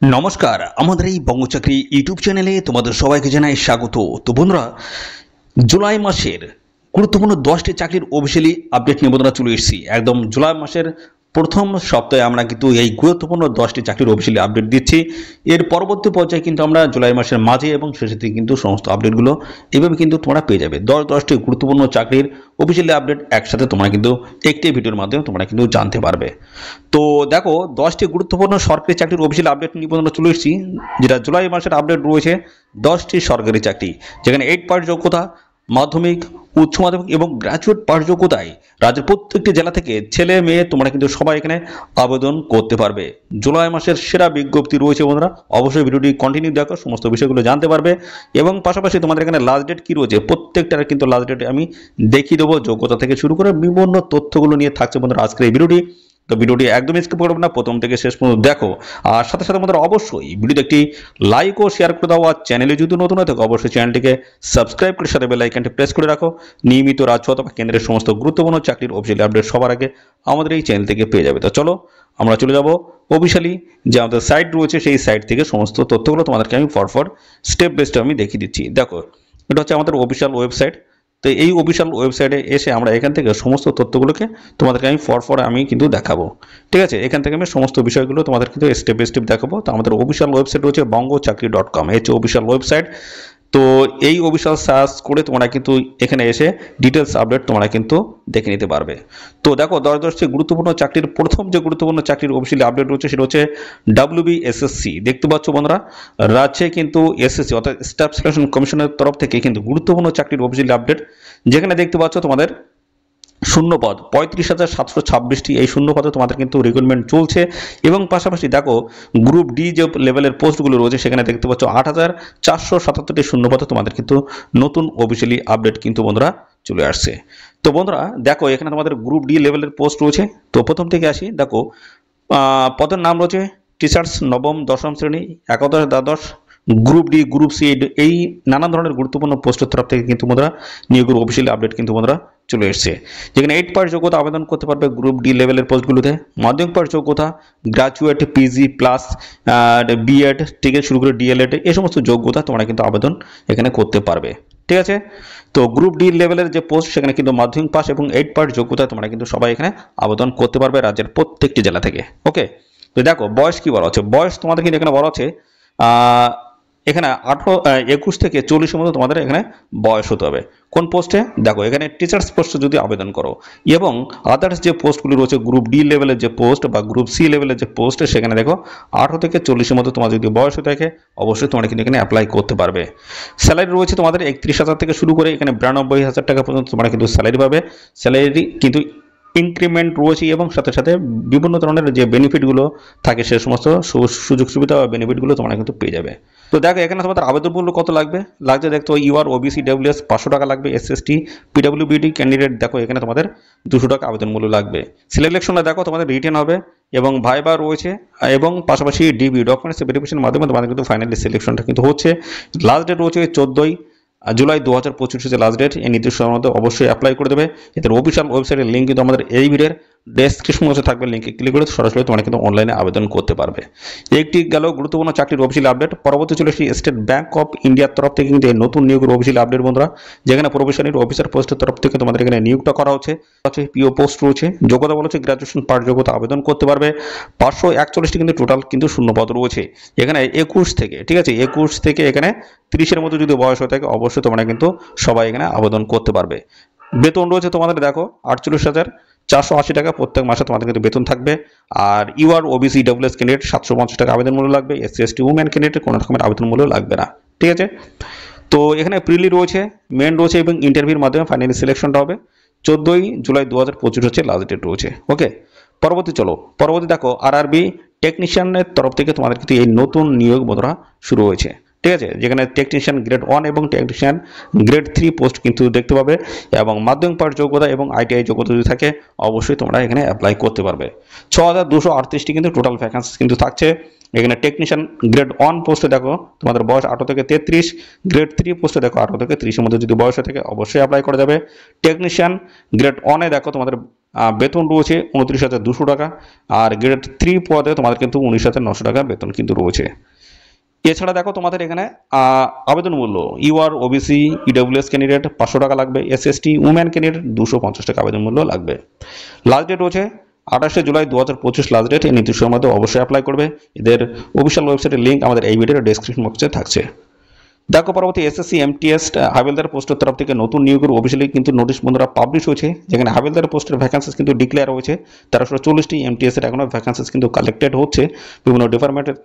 নমস্কার, আমাদের এই বঙ্গচাকরি ইউটিউব চ্যানেলে তোমাদের সবাইকে জানাই স্বাগত। তো বন্ধুরা, জুলাই মাসের গুরুত্বপূর্ণ 10টি চাকরির অফিসিয়ালি আপডেট নিয়ে বন্ধুরা চলে এসেছি। একদম জুলাই মাসের প্রথম সপ্তাহে আমরা কিন্তু এই গুরুত্বপূর্ণ 10টি চাকরির অফিসিয়ালি আপডেট দিচ্ছি। এর পরবর্তী পর্যায়ে কিন্তু আমরা জুলাই মাসের মাঝে এবং শেষের দিকে কিন্তু সমস্ত আপডেটগুলো এভাবে কিন্তু তোমরা পেয়ে যাবে। 10টি গুরুত্বপূর্ণ চাকরির অফিসিয়ালি আপডেট একসাথে তোমরা কিন্তু একটি ভিডিওর মাধ্যমে তোমরা কিন্তু জানতে পারবে। তো দেখো, 10টি গুরুত্বপূর্ণ সরকারি চাকরির অফিসিয়াল আপডেট নিয়ে পর্যন্ত চলে এসেছি, যেটা জুলাই মাসের আপডেট রয়েছে। 10টি সরকারি চাকরি, যেখানে 8 পাস যোগ্যতা, মাধ্যমিক, উচ্চ মাধ্যমিক এবং গ্র্যাজুয়েট পাস যোগ্যতায় রাজ্যের প্রত্যেকটি জেলা থেকে ছেলে মেয়ে তোমরা কিন্তু সবাই এখানে আবেদন করতে পারবে। জুলাই মাসের সেরা বিজ্ঞপ্তি রয়েছে বন্ধুরা, অবশ্যই ভিডিওটি কন্টিনিউ দেখো, সমস্ত বিষয়গুলো জানতে পারবে। এবং পাশাপাশি তোমাদের এখানে লাস্ট ডেট কি রয়েছে, প্রত্যেকটার কিন্তু লাস্ট ডেট আমি দেখিয়ে দেবো। যোগ্যতা থেকে শুরু করে বিভিন্ন তথ্যগুলো নিয়ে থাকছে বন্ধুরা আজকের এই ভিডিওটি। তো ভিডিওটি একদমই স্কিপ করবে না, প্রথম থেকে শেষ পর্যন্ত দেখো। আর সাথে সাথে আমাদের অবশ্যই ভিডিওতে একটি লাইক ও শেয়ার করে দাও। আর চ্যানেলে যদি নতুন হয়ে থাকো অবশ্যই চ্যানেলটিকে সাবস্ক্রাইব করে সাথে বেল আইকনটি প্রেস করে রাখো। নিয়মিত রাজ্য অথবা কেন্দ্রের সমস্ত গুরুত্বপূর্ণ চাকরির অফিসিয়ালি আপডেট সবার আগে আমাদের এই চ্যানেল থেকে পেয়ে যাবে। তো চলো আমরা চলে যাব অফিসিয়ালি যে আমাদের সাইট রয়েছে, সেই সাইট থেকে সমস্ত তথ্যগুলো তোমাদেরকে আমি ফর স্টেপ বাই স্টেপ আমি দেখিয়ে দিচ্ছি। দেখো, এটা হচ্ছে আমাদের অফিসিয়াল ওয়েবসাইট। তো এই অফিসিয়াল ওয়েবসাইটে এসে আমরা এখান থেকে সমস্ত তথ্যগুলোকে তোমাদেরকে আমি ফর আমি কিন্তু দেখাবো। ঠিক আছে, এখান থেকে আমি সমস্ত বিষয়গুলো তোমাদের কিন্তু স্টেপ বাই স্টেপ দেখাবো। তো আমাদের অফিসিয়াল ওয়েবসাইট রয়েছে bongchakri.com, এই হচ্ছে অফিসিয়াল ওয়েবসাইট। তো এই অফিসিয়াল সার্চ করে তোমরা কিন্তু এখানে এসে ডিটেলস আপডেট তোমরা কিন্তু দেখে নিতে পারবে। তো দেখো, 10টি গুরুত্বপূর্ণ চাকরির প্রথম যে গুরুত্বপূর্ণ চাকরির অফিসিয়ালি আপডেট রয়েছে সেটা হচ্ছে WBSSC। দেখতে পাচ্ছ বন্ধুরা, রাজ্যে কিন্তু এসএসসি অর্থাৎ স্টাফ সিলেকশন কমিশনের তরফ থেকে কিন্তু গুরুত্বপূর্ণ চাকরির অফিসিয়ালি আপডেট, যেখানে দেখতে পাচ্ছ তোমাদের শূন্যপদ 35,726টি। এই শূন্যপদে তোমাদের কিন্তু রিক্রুটমেন্ট চলছে। এবং পাশাপাশি দেখো, গ্রুপ ডি যে লেভেলের পোস্টগুলো রয়েছে সেখানে দেখতে পাচ্ছ 8,477টি শূন্যপদে তোমাদের কিন্তু নতুন অফিসিয়ালি আপডেট কিন্তু বন্ধুরা চলে আসছে। তো বন্ধুরা দেখো, এখানে তোমাদের গ্রুপ ডি লেভেলের পোস্ট রয়েছে। তো প্রথম থেকে আসি, দেখো পদের নাম রয়েছে টিচার্স নবম দশম শ্রেণী, একাদশ দ্বাদশ, গ্রুপ ডি, গ্রুপ সি, এই নানান ধরনের গুরুত্বপূর্ণ পোস্টের তরফ থেকে কিন্তু বন্ধুরা নিয়োগের অফিসিয়ালি আপডেট কিন্তু বন্ধুরা চলে এসেছে। যেখানে 8 পাস যোগ্যতা আবেদন করতে পারবে গ্রুপ ডি লেভেলের পোস্টগুলোতে। মাধ্যমিক পাস যোগ্যতা, গ্রাজুয়েট, পিজি প্লাস বিএড থেকে শুরু করে ডিএলএড, এই সমস্ত যোগ্যতা তোমরা কিন্তু আবেদন এখানে করতে পারবে। ঠিক আছে, তো গ্রুপ ডি লেভেলের যে পোস্ট সেখানে কিন্তু মাধ্যমিক পাস এবং 8 পাস যোগ্যতা তোমরা কিন্তু সবাই এখানে আবেদন করতে পারবে রাজ্যের প্রত্যেকটি জেলা থেকে। ওকে, তো দেখো বয়স কি বলা হচ্ছে, বয়স তোমাদের কিন্তু এখানে বলা হচ্ছে এখানে 21 থেকে 40-এর মধ্যে তোমাদের এখানে বয়স হতে হবে। কোন পোস্টে, দেখো এখানে টিচার্স পোস্টে যদি আবেদন করো এবং আদার্স যে পোস্টগুলি রয়েছে গ্রুপ ডি লেভেলের যে পোস্ট বা গ্রুপ সি লেভেলের যে পোস্ট, সেখানে দেখো 18 থেকে 40-এর মধ্যে তোমার যদি বয়স হয়ে থাকে অবশ্যই তোমরা কিন্তু এখানে অ্যাপ্লাই করতে পারবে। স্যালারি রয়েছে তোমাদের 31,000 থেকে শুরু করে এখানে 92,000 টাকা পর্যন্ত তোমরা কিন্তু স্যালারি পাবে। স্যালারি কিন্তু ইনক্রিমেন্ট রয়েছে এবং সাথে সাথে বিভিন্ন ধরনের যে বেনিফিটগুলো থাকে সে সমস্ত সুযোগ সুবিধা বা বেনিফিটগুলো তোমরা কিন্তু পেয়ে যাবে। তো দেখো, এখানে তোমাদের আবেদন মূল্য কত লাগবে, দেখতো ইউআর ওবিসি ডাব্লিউএস 500 টাকা লাগবে, এসএসটি পিডব্লিউবিডি ক্যান্ডিডেট দেখো এখানে তোমাদের 200 টাকা আবেদন মূল্য লাগবে। সিলেকশনে দেখো তোমাদের রিটেন হবে এবং ভাইবা রয়েছে এবং পাশাপাশি ডিবি ডকুমেন্টস ভেরিফিকেশনের মাধ্যমে তোমাদের কিন্তু ফাইনালি সিলেকশনটা কিন্তু হচ্ছে। লাস্ট ডেট রয়েছে 14 জুলাই 2025 হচ্ছে লাস্ট ডেট। এই নির্দিষ্ট মধ্যে অবশ্যই অ্যাপ্লাই করে দেবে। এদের অফিসিয়াল ওয়েবসাইটের লিঙ্ক কিন্তু আমাদের এই ভিডিওর ডেসক্রিপশন বক্সে থাকবে, লিঙ্কে ক্লিক করে সরাসরি তোমরা কিন্তু অনলাইনে আবেদন করতে পারবে। একটি গেল গুরুত্বপূর্ণ চাকরির অফিসিয়াল আপডেট। পরবর্তী চলে এসেছি স্টেট ব্যাংক অফ ইন্ডিয়ার তরফ থেকে কিন্তু এই নতুন নিয়োগের অফিসিয়াল আপডেট বন্ধুরা, যেখানে প্রবেশনের অফিসার পোস্টের তরফ থেকে তোমাদের এখানে নিয়োগটা করা হচ্ছে। পিও পোস্ট রয়েছে, যোগ্যতা বলেছে গ্রাজুয়েশন পাস যোগ্যতা আবেদন করতে পারবে। 541টি কিন্তু টোটাল কিন্তু শূন্যপদ রয়েছে এখানে 21 থেকে, ঠিক আছে 21 থেকে এখানে 30-এর মধ্যে যদি বয়স হয়ে থাকে অবশ্যই তোমরা কিন্তু সবাই এখানে আবেদন করতে পারবে। বেতন রয়েছে তোমাদের দেখো 48,480 টাকা প্রত্যেক মাসে তোমাদের কিন্তু বেতন থাকবে। আর ইউআর ওবিসি ডাব্লিউএস ক্যান্ডিডেট 750 টাকা আবেদন মূল্য লাগবে। এসসি এসটি উমেন ক্যান্ডিডেট কোনো রকমের আবেদন মূল্য লাগবে না। ঠিক আছে, তো এখানে প্রিলি রয়েছে, মেন রয়েছে এবং ইন্টারভিউর মাধ্যমে ফাইনালি সিলেকশনটা হবে। 14 জুলাই 2025 হচ্ছে লাস্ট ডেট রয়েছে। ওকে, পরবর্তী দেখো আরআরবি টেকনিশিয়ানের তরফ থেকে তোমাদের কিন্তু এই নতুন নিয়োগ বন্ধুরা শুরু হয়েছে। ঠিক আছে, যেখানে টেকনিশিয়ান গ্রেড 1 এবং টেকনিশিয়ান গ্রেড 3 পোস্ট কিন্তু দেখতে পাবে এবং মাধ্যমিক পাস যোগ্যতা এবং আইটিআই যোগ্যতা যদি থাকে অবশ্যই তোমরা এখানে অ্যাপ্লাই করতে পারবে। 6,238টি কিন্তু টোটাল ভ্যাকেন্সি কিন্তু থাকছে। এখানে টেকনিশিয়ান গ্রেড 1 পোস্টে দেখো তোমাদের বয়স 18 থেকে 33, গ্রেড 3 পোস্টে দেখো 18 থেকে 30-এর মধ্যে যদি বয়স হয়ে থাকে অবশ্যই অ্যাপ্লাই করা যাবে। টেকনিশিয়ান গ্রেড 1-এ দেখো তোমাদের বেতন রয়েছে 29,200 টাকা, আর গ্রেড 3 পদে তোমাদের কিন্তু 19,900 টাকা বেতন কিন্তু রয়েছে। এছাড়া দেখো তোমাদের এখানে আবেদন মূল্য, ইউআর ওবিসি ইডব্লিউএস ক্যান্ডিডেট 500 টাকা লাগবে, এসএসটি উম্যান ক্যান্ডিডেট 250 টাকা আবেদন মূল্য লাগবে। লাস্ট ডেট রয়েছে 28 জুলাই 2025 লাস্ট ডেট। এই নির্দিষ্ট মধ্যে অবশ্যই অ্যাপ্লাই করবে। এদের অফিসিয়াল ওয়েবসাইটের লিঙ্ক আমাদের এই ভিডিওর ডেসক্রিপশন বক্সে থাকছে। দেখো পরবর্তী এসএসসি এমটিএস হাবিলদার পোস্টের তরফ থেকে নতুন নিয়োগের অফিসিয়ালি কিন্তু নোটিশ বন্ধুরা পাবলিশ হয়েছে, যেখানে হাবিলদার পোস্টের ভ্যাকেন্সিস কিন্তু ডিক্লেয়ার হয়েছে। 1340টি এমটিএস এর এখনো ভ্যাকেন্সিস কিন্তু কালেক্টেড হচ্ছে বিভিন্ন ডিপার্টমেন্টের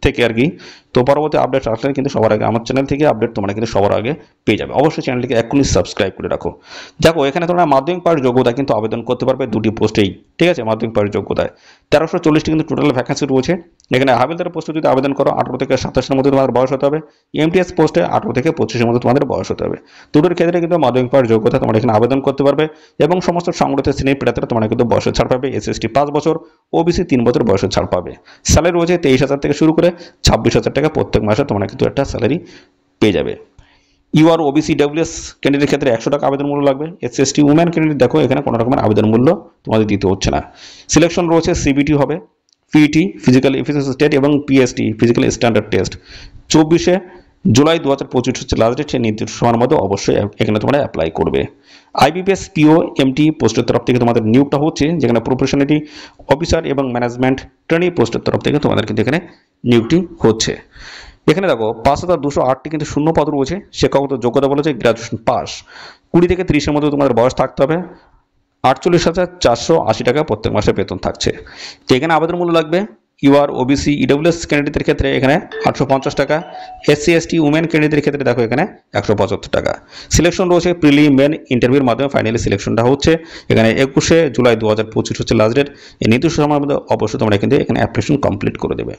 থেকে আর কি। তো পরবর্তী আপডেট আসলে কিন্তু সবার আগে আমার চ্যানেল থেকে আপডেট তোমরা কিন্তু সবার আগে পেয়ে যাবে। অবশ্যই চ্যানেলটিকে এখনই সাবস্ক্রাইব করে রাখো। দেখো এখানে তোমরা মাধ্যমিক পাস যোগ্যতা কিন্তু আবেদন করতে পারবে দুটি পোস্টেই, ঠিক আছে। মাধ্যমিক পাস যোগ্যতায় 1340টি কিন্তু টোটাল ভ্যাকেন্সি রয়েছে। এখানে হাবিলদার পোস্টে যদি আবেদন করো 18 থেকে 27 মধ্যে তোমাদের বয়স হতে হবে। এমটিএস পোস্টে 18 থেকে 25 মধ্যে তোমাদের বয়স হতে হবে। দুটোর ক্ষেত্রে কিন্তু মাধ্যমিক পাস যোগ্যতা তোমরা এখানে আবেদন করতে পারবে এবং সমস্ত সংগঠিত শ্রেণীর প্রার্থীরা তোমরা কিন্তু বয়সের ছাড় পাবে। এসএসটি 5 বছর, ওবিসি 3 বছর বয়সের ছাড় পাবে। স্যালারি রয়েছে 23,000 থেকে শুরু করে 26,000 টাকা প্রত্যেক মাসে তোমরা কিন্তু একটা স্যালারি পেয়ে যাবে। ইউআর ওবিসি ডব্লিউএস ক্যান্ডিডেটের ক্ষেত্রে 100 টাকা আবেদন মূল্য লাগবে। এসএসটি উম্যান ক্যান্ডিডেট দেখো এখানে কোনো রকমের আবেদন মূল্য তোমাদের দিতে হচ্ছে না। সিলেকশন রয়েছে সিবিটি হবে, পিইটি ফিজিক্যাল এফিসিয়েন্সি টেস্ট এবং PST physical standard test. 24 July 2025 হচ্ছে লাস্ট ডেট। সেই নির্দিষ্ট সময়ের মধ্যে অবশ্যই এখানে তোমরা অ্যাপ্লাই করবে। আইবিপিএস পিও এমটি পোস্টের তরফ থেকে তোমাদের নিয়োগটা হচ্ছে, যেখানে প্রফেশনালিটি অফিসার এবং ম্যানেজমেন্ট ট্রেনি পোস্টের তরফ থেকে তোমাদের কিন্তু এখানে নিয়োগটি হচ্ছে। এখানে দেখো 5,208টি কিন্তু শূন্য পদ রয়েছে। শিক্ষাগত যোগ্যতা বলেছে গ্রাজুয়েশন পাস, 20 থেকে 30-এর মধ্যে তোমাদের বয়স থাকতে হবে। 48,480 টাকা প্রত্যেক মাসে বেতন থাকছে। তো এখানে আবেদন মূল্য লাগবে ইউআর ওবিসি ইডব্লিউএস ক্যান্ডিডেটের ক্ষেত্রে এখানে 850 টাকা, এসসি এসটি উমেন ক্যান্ডিডেটের ক্ষেত্রে দেখো এখানে 175 টাকা। সিলেকশন রয়েছে প্রিলি মেন ইন্টারভিউর মাধ্যমে ফাইনালি সিলেকশনটা হচ্ছে। এখানে 21 জুলাই 2025 হচ্ছে লাস্ট ডেট। এই নির্দিষ্ট সময়ের মধ্যে অবশ্যই তোমরা কিন্তু এখানে অ্যাপ্লিকেশন কমপ্লিট করে দেবে।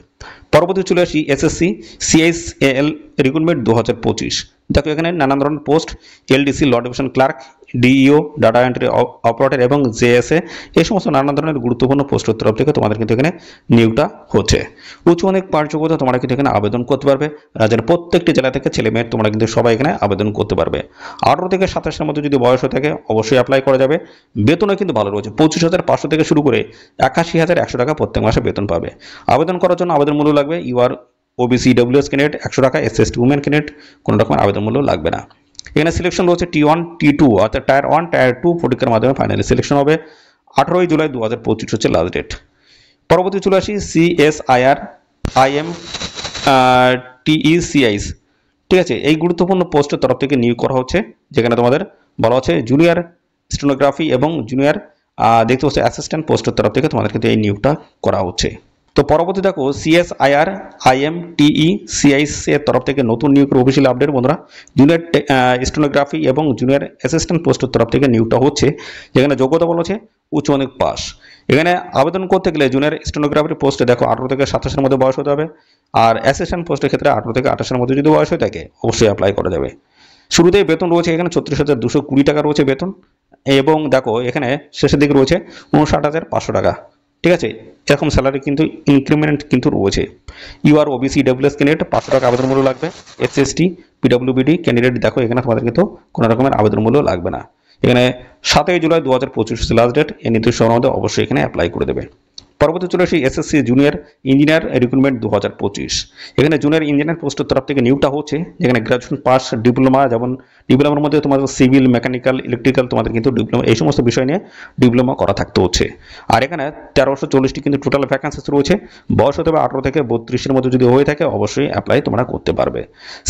পরবর্তী চলে আসি এসএসসি সিএসএল রিক্রুটমেন্ট 2025। দেখো এখানে নানান ধরনের post, LDC lower division clerk, DEO data entry operator এবং জেএসএ, এই সমস্ত নানান ধরনের গুরুত্বপূর্ণ পোস্টের তরফ থেকে তোমাদের কিন্তু এখানে নিয়োগটা হচ্ছে। উচ্চ অনেক পাঠযোগ্যতা তোমরা কিন্তু এখানে আবেদন করতে পারবে। রাজ্যের প্রত্যেকটি জেলা থেকে ছেলে মেয়ে তোমরা কিন্তু সবাই এখানে আবেদন করতে পারবে। 18 থেকে 27-এর মধ্যে যদি বয়স হয়ে থাকে অবশ্যই অ্যাপ্লাই করা যাবে। বেতনও কিন্তু ভালো রয়েছে, 25,500 থেকে শুরু করে 81,100 টাকা প্রত্যেক মাসে বেতন পাবে। আবেদন করার জন্য আবেদন মূল্য লাগবে ইউআর ওবিসি ডব্লিউএস ক্যান্ডিডেট 100 টাকা, এসএসটি উমেন ক্যান্ডিডেট কোনো রকম আবেদন মূল্য লাগবে না। এখানে সিলেকশন রয়েছে T1 T2 অর্থাৎ টায়ার 1 টায়ার 2 পরীক্ষার মাধ্যমে ফাইনালি সিলেকশন হবে। 18 জুলাই 2025 হচ্ছে লাস্ট ডেট। পরবর্তী চলে আসি সিএসআইআর আইএম টিইসিআইস, ঠিক আছে। এই গুরুত্বপূর্ণ পোস্টের তরফ থেকে নিয়োগ করা হচ্ছে, যেখানে তোমাদের বলা হচ্ছে জুনিয়র স্টেনোগ্রাফি এবং জুনিয়র দেখতে পাচ্ছ অ্যাসিস্ট্যান্ট পোস্টের তরফ থেকে তোমাদের কিন্তু এই নিয়োগটা করা হচ্ছে। তো পরবর্তী দেখো সিএসআইআর আইএমটিইসিআইস এর তরফ থেকে নতুন নিয়োগের অফিসিয়াল আপডেট বন্ধুরা। জুনিয়র স্টেনোগ্রাফি এবং জুনিয়র অ্যাসিস্ট্যান্ট পোস্টের তরফ থেকে নিয়োগটা হচ্ছে, যেখানে যোগ্যতা বলেছে উচ্চ মাধ্যমিক পাস। এখানে আবেদন করতে গেলে জুনিয়র স্টেনোগ্রাফি পোস্টে দেখো 18 থেকে 27-এর মধ্যে বয়স হতে হবে, আর অ্যাসিস্ট্যান্ট পোস্টের ক্ষেত্রে 18 থেকে 28-এর মধ্যে যদি বয়স হয়ে থাকে অবশ্যই অ্যাপ্লাই করা যাবে। শুরুতেই বেতন রয়েছে এখানে 36,220 টাকা রয়েছে বেতন, এবং দেখো এখানে শেষের দিকে রয়েছে 59,500 টাকা, ঠিক আছে। এরকম স্যালারি কিন্তু ইনক্রিমেন্ট কিন্তু রয়েছে। ইউআর ওবিসি ডব্লিউএস ক্যান্ডিডেট 500 টাকা আবেদন মূল্য লাগবে। এসএসটি পিডব্লিউবিডি ক্যান্ডিডেট দেখো এখানে তোমাদের কিন্তু কোনো রকমের আবেদন মূল্য লাগবে না। এখানে 7 জুলাই 2025 লাস্ট ডেট। এই নির্দিষ্ট সময়ের মধ্যে অবশ্যই এখানে অ্যাপ্লাই করে দেবে। পরবর্তী চলে আসি এসএসসি জুনিয়র ইঞ্জিনিয়ার রিক্রুটমেন্ট 2025। এখানে জুনিয়র ইঞ্জিনিয়ার পোস্টের তরফ থেকে নিয়োগটা হচ্ছে, যেখানে গ্রাজুয়েশন পাস, ডিপ্লোমা, যেমন ডিপ্লোমার মধ্যে তোমাদের সিভিল, মেকানিক্যাল, ইলেকট্রিক্যাল তোমাদের কিন্তু ডিপ্লোমা এই সমস্ত বিষয় নিয়ে ডিপ্লোমা করা থাকতে হচ্ছে। আর এখানে 1340টি কিন্তু টোটাল ভ্যাকেন্সিস রয়েছে। বয়স হতে হবে 18 থেকে 32-এর মধ্যে যদি হয়ে থাকে অবশ্যই অ্যাপ্লাই তোমরা করতে পারবে।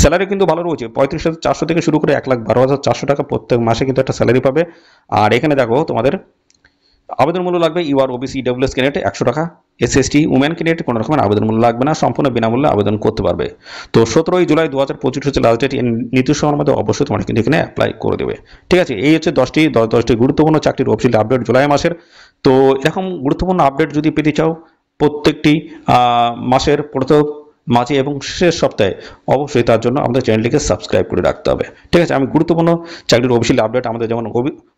স্যালারি কিন্তু ভালো রয়েছে, 35,400 থেকে শুরু করে 1,12,400 টাকা প্রত্যেক মাসে কিন্তু একটা স্যালারি পাবে। আর এখানে দেখো তোমাদের আবেদন মূল্য লাগবে ইউআর ওবিসি ডব্লিউএস ক্যান্ডিডেট 100 টাকা, এসএসটি উমেন ক্যান্ডিডেট কোনো রকমের আবেদন মূল্য লাগবে না, সম্পূর্ণ বিনামূল্যে আবেদন করতে পারবে। তো 17 জুলাই 2025 হচ্ছে লাস্ট ডেট। নির্দিষ্ট সময়ের মধ্যে অবশ্যই তোমরা কিন্তু এখানে অ্যাপ্লাই করে দেবে, ঠিক আছে। এই হচ্ছে 10টি গুরুত্বপূর্ণ চাকরির অফিসিয়াল আপডেট জুলাই মাসের। তো এরকম গুরুত্বপূর্ণ আপডেট যদি পেতে চাও প্রত্যেকটি মাসের প্রথম মাঝে এবং শেষ সপ্তাহে অবশ্যই তার জন্য আমাদের চ্যানেলটিকে সাবস্ক্রাইব করে রাখতে হবে, ঠিক আছে। আমি গুরুত্বপূর্ণ চাকরির অফিসিয়াল আপডেট আমাদের যেমন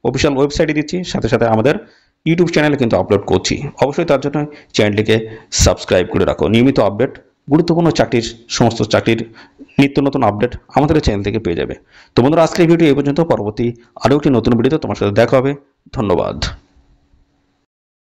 অফিসিয়াল ওয়েবসাইটে দিচ্ছি, সাথে সাথে আমাদের ইউটিউব চ্যানেলে কিন্তু আপলোড করছি। অবশ্যই তার জন্য চ্যানেলটিকে সাবস্ক্রাইব করে রাখো। নিয়মিত আপডেট, গুরুত্বপূর্ণ চাকরির সমস্ত চাকরির নিত্য নতুন আপডেট আমাদের চ্যানেল থেকে পেয়ে যাবে। তো বন্ধুরা আজকের ভিডিও এই পর্যন্ত। পরবর্তী আরও একটি নতুন ভিডিওতে তোমার সাথে দেখা হবে। ধন্যবাদ।